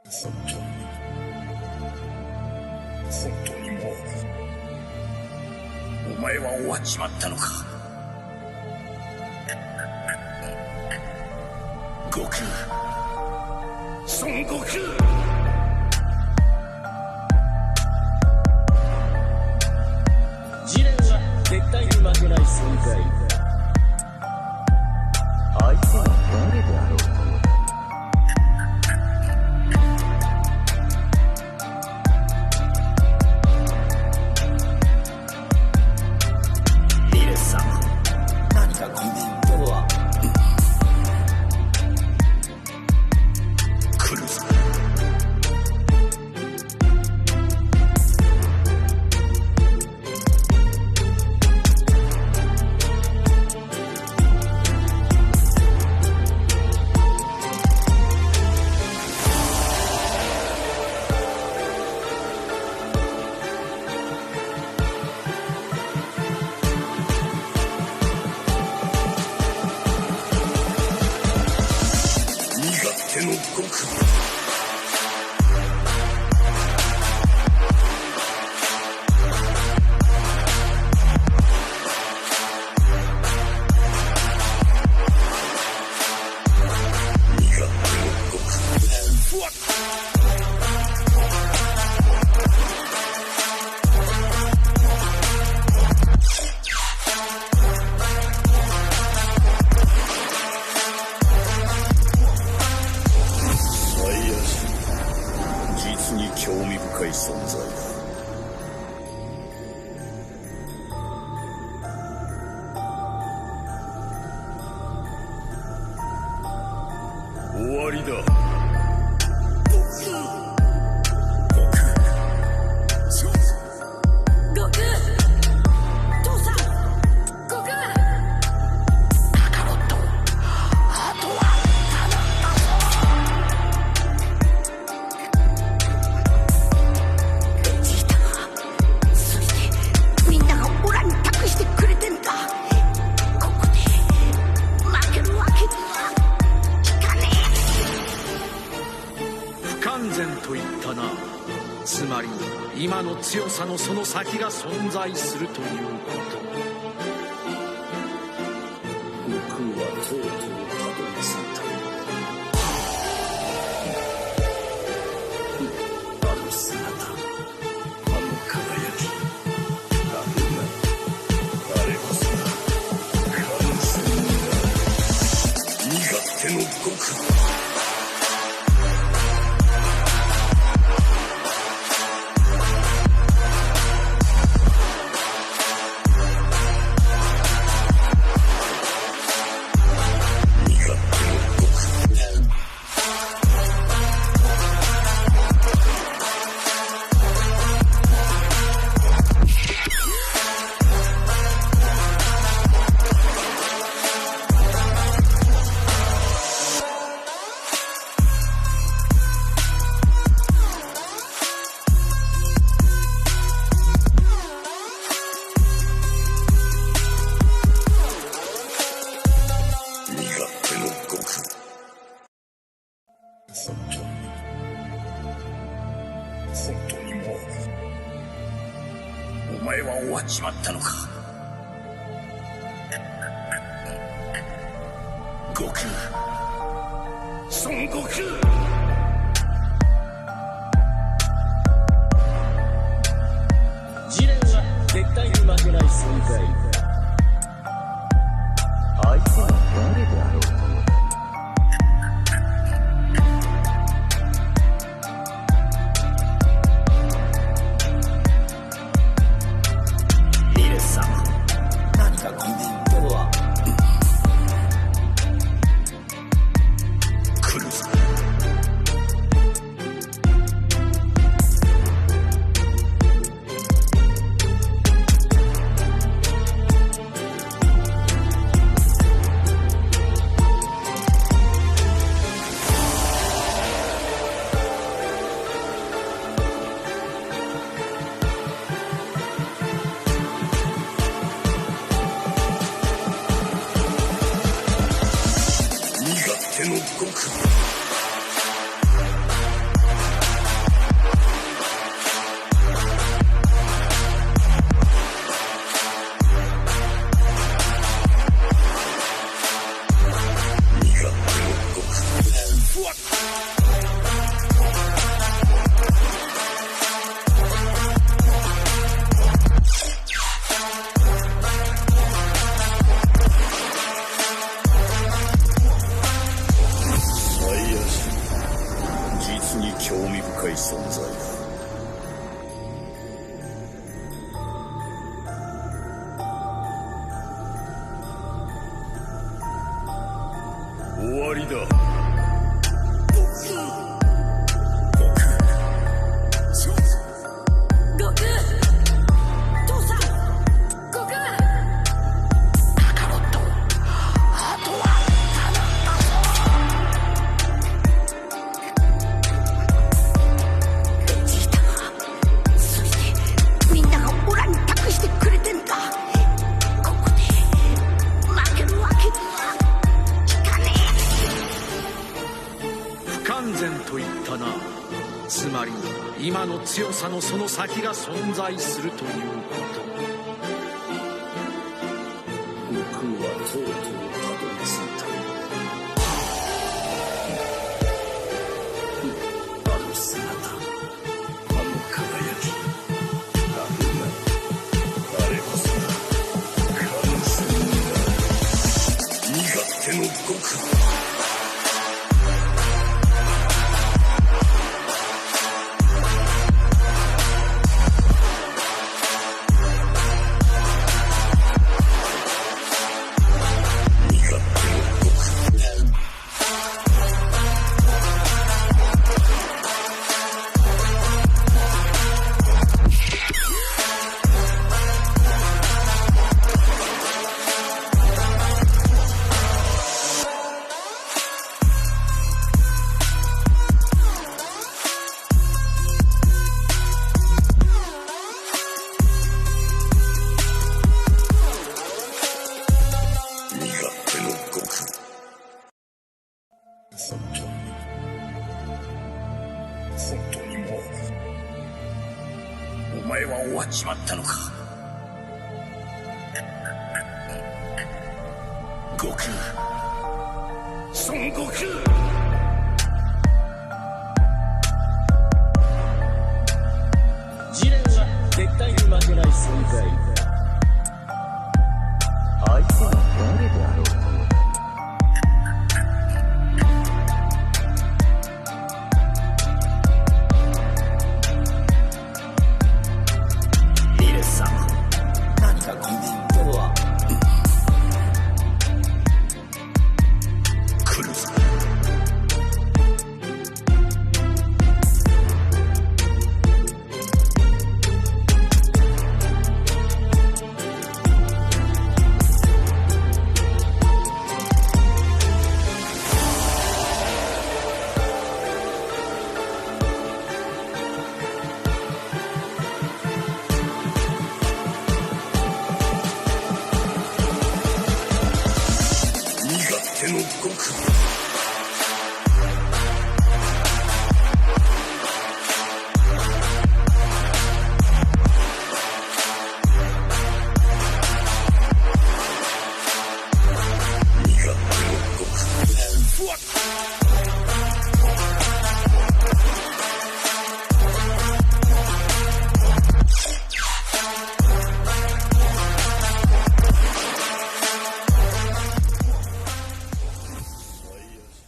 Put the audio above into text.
本当にもうお前は終わっちまったのか。悟空、孫悟空。ジレンは絶対に負けない存在。相手は誰であろうと。リレス様、何かコメントは。来るぞ。手の極興味深い存在だ。終わりだ。不完全と言ったな。つまり今の強さのその先が存在するということ。悟空はとうとうたどり着いた。あの姿、あの輝き、あれこそが完全な身勝手の悟空。本当にもうお前は終わっちまったのか。悟空、孫悟空。ジレンは絶対に負けない存在。相手は誰であろうと。手の極興味深い存在だ。終わりだ。と言ったな。つまり今の強さのその先が存在するということ。悟空はとうとうたどり着いた。あの姿、あの輝き、あれこそ完全な身勝手の極意。本当にもうお前は終わっちまったのか。悟空、孫悟空。